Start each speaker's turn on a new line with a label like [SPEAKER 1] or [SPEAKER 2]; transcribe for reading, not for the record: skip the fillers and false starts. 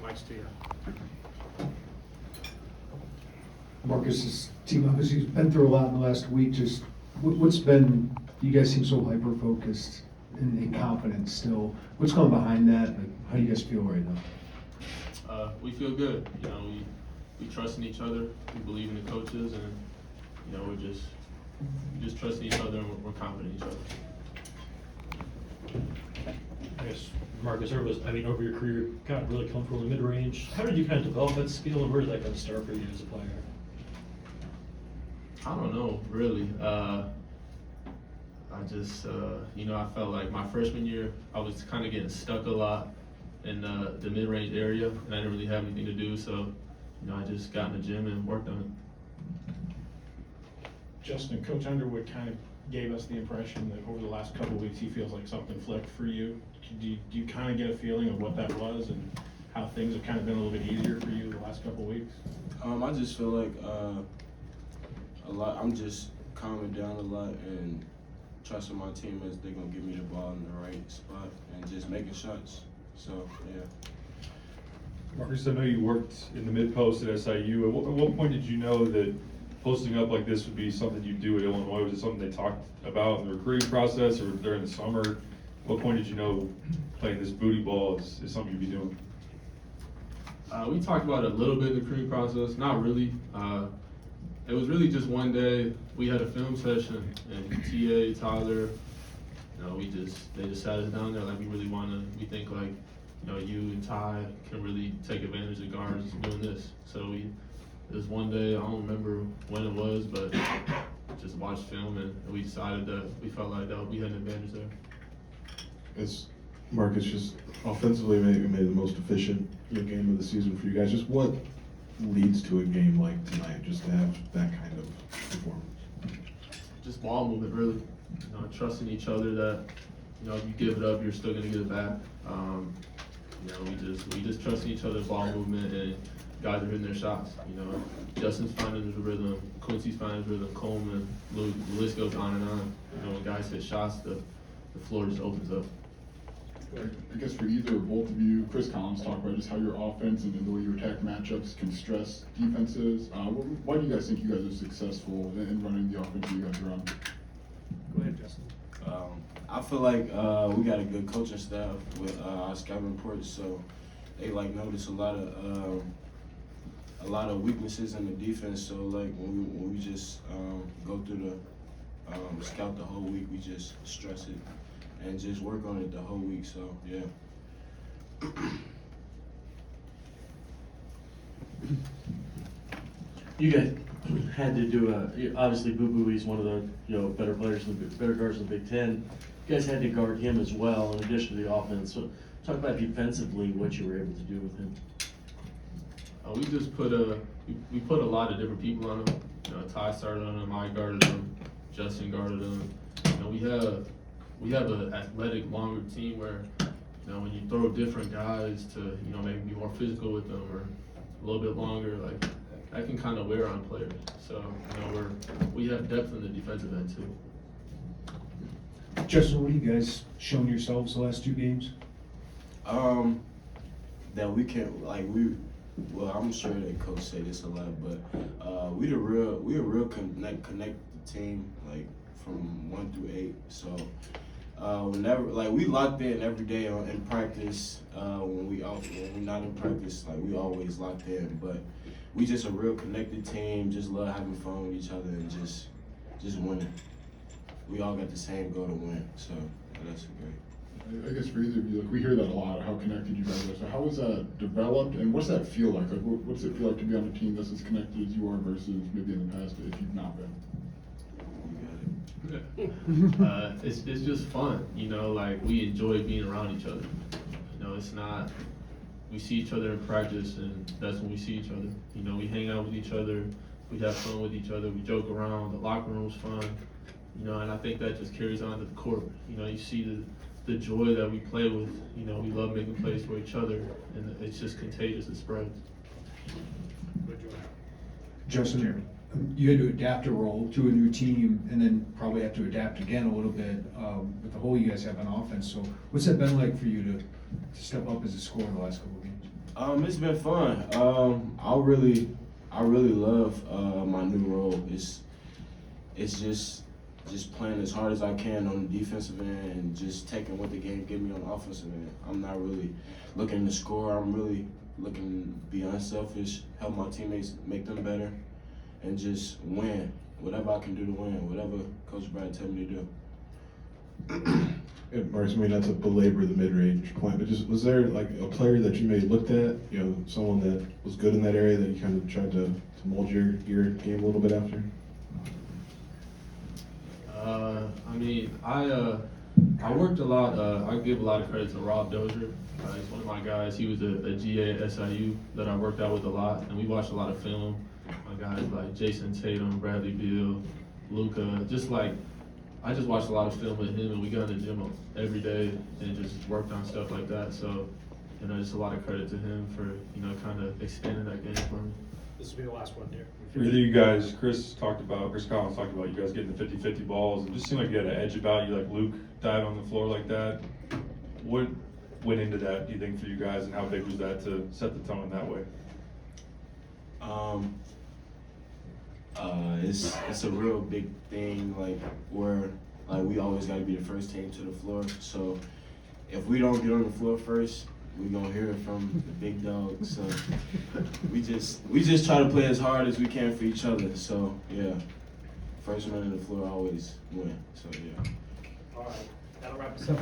[SPEAKER 1] mics to you.
[SPEAKER 2] Marcus, this team obviously has been through a lot in the last week. Just what's been, you guys seem so hyper-focused and confident still. What's going behind that? Like, how do you guys feel right now?
[SPEAKER 3] We feel good. You know, we trust in each other. We believe in the coaches, and you know, we're just trusting each other, and we're confident in each other.
[SPEAKER 4] I guess, Marcus, over your career, you've gotten really comfortable in the mid-range. How did you kind of develop that skill, and where did that kind of start for you as a player?
[SPEAKER 3] I don't know, really. I just, you know, I felt like my freshman year, I was kind of getting stuck a lot in the mid-range area, and I didn't really have anything to do, so, you know, I just got in the gym and worked on it.
[SPEAKER 1] Justin, Coach Underwood kind of gave us the impression that over the last couple of weeks, he feels like something flipped for you. Do you kind of get a feeling of what that was and how things have kind of been a little bit easier for you the last couple of weeks?
[SPEAKER 5] I just feel like I'm just calming down a lot and trusting my teammates. They're gonna give me the ball in the right spot and just making shots. So yeah.
[SPEAKER 6] Marcus, I know you worked in the mid-post at SIU. At what point did you know that posting up like this would be something you do at Illinois? Was it something they talked about in the recruiting process or during the summer? At what point did you know playing this booty ball is something you'd be doing?
[SPEAKER 3] We talked about it a little bit in the recruiting process, not really. It was really just one day we had a film session, and TA, Tyler, you know, they just sat us down there like we think like, you know, you and Ty can really take advantage of guards doing this. So it was one day, I don't remember when it was, but just watched film and we decided that we felt like that we had an advantage there.
[SPEAKER 7] As Marcus, just offensively maybe made the most efficient game of the season for you guys. Just what leads to a game like tonight, just to have that kind of performance?
[SPEAKER 3] Just ball movement, really. You know, trusting each other that, you know, if you give it up, you're still gonna get it back. You know, we just trust in each other, ball movement, and guys are hitting their shots. You know, Justin's finding his rhythm, Quincy's finding his rhythm, Coleman, Luke, the list goes on and on. You know, when guys hit shots, the floor just opens up.
[SPEAKER 8] I guess for either or both of you, Chris Collins talked about just how your offense and the way you attack matchups can stress defenses. Why do you guys think you guys are successful in running the offense you guys run?
[SPEAKER 2] Go ahead, Justin.
[SPEAKER 5] I feel like we got a good coaching staff with our scouting reports, so they like notice a lot of weaknesses in the defense. So like when we just go through the scout the whole week, we just stress it and just work on it the whole week. So yeah.
[SPEAKER 4] You guys had to do obviously Boo Boo, he's one of the better players, better guards in the Big Ten. You guys had to guard him as well, in addition to the offense. So talk about defensively what you were able to do with him.
[SPEAKER 3] We just put a lot of different people on him. You know, Ty started on him, I guarded him, Justin guarded him. You know, we have an athletic, longer team where, you know, when you throw different guys to, you know, maybe be more physical with them or a little bit longer, like that can kind of wear on players. So, you know, we have depth in the defensive end too.
[SPEAKER 2] Justin, what have you guys shown yourselves the last 2 games?
[SPEAKER 5] That we can well, I'm sure that coach say this a lot, but we're a real connected team, like from 1 through 8. So whenever we locked in every day in practice. When we're not in practice, like we always locked in. But we just a real connected team. Just love having fun with each other and just winning. We all got the same goal to win. So that's great.
[SPEAKER 8] I guess for either of you, like we hear that a lot, how connected you guys are. So how was that developed, and what's that feel like? Like what's it feel like to be on a team that's as connected as you are versus maybe in the past if you've not been?
[SPEAKER 3] It's just fun, you know, like we enjoy being around each other. You know, it's not, we see each other in practice and that's when we see each other. You know, we hang out with each other, we have fun with each other, we joke around, the locker room's fun, you know, and I think that just carries on to the court. You know, you see the joy that we play with, you know, we love making plays for each other and it's just contagious, it spreads.
[SPEAKER 2] Justin, you had to adapt a role to a new team and then probably have to adapt again a little bit with the hole you guys have on offense. So what's that been like for you to step up as a scorer in the last couple of games?
[SPEAKER 5] It's been fun. I really love my new role. It's just playing as hard as I can on the defensive end and just taking what the game gives me on the offensive end. I'm not really looking to score. I'm really looking to be unselfish, help my teammates make them better, and just win. Whatever I can do to win, whatever Coach Brad tell me to do.
[SPEAKER 7] And Marcus, I mean, not to belabor the mid-range point, but just, was there like a player that you maybe looked at, someone that was good in that area that you kind of tried to mold your game a little bit after?
[SPEAKER 3] I worked a lot. I give a lot of credit to Rob Dozier. He's one of my guys. He was a GA at SIU that I worked out with a lot, and we watched a lot of film. My guys like Jason Tatum, Bradley Beal, Luka. I just watched a lot of film with him, and we got in the gym every day and just worked on stuff like that. So, just a lot of credit to him for kind of expanding that game for me.
[SPEAKER 9] This will be the last one here.
[SPEAKER 6] For either you guys, Chris Collins talked about you guys getting the 50-50 balls. It just seemed like you had an edge about you, like Luke diving on the floor like that. What went into that, do you think, for you guys, and how big was that to set the tone that way?
[SPEAKER 5] It's a real big thing, where we always got to be the first team to the floor. So if we don't get on the floor first, we're gonna hear it from the big dogs. So we just try to play as hard as we can for each other. So yeah, first man on the floor always win. So yeah.
[SPEAKER 9] All right, that'll wrap us up.